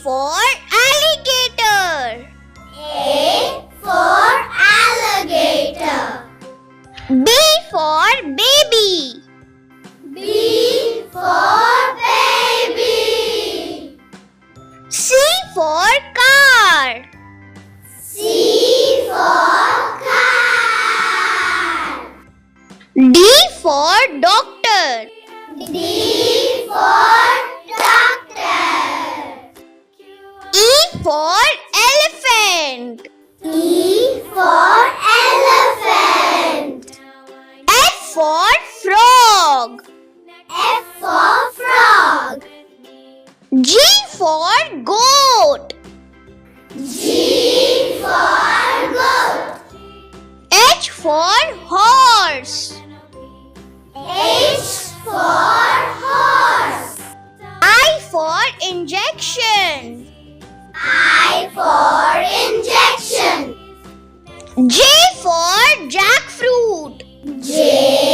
for alligator. A for alligator. B for baby. B for baby. C for car. C for car. D for doctor. D for doctor. E for elephant. E for elephant. F for frog. F for frog. G for goat. G for goat. H for horse. H for horse. I for injection. I for injection. J for jackfruit. J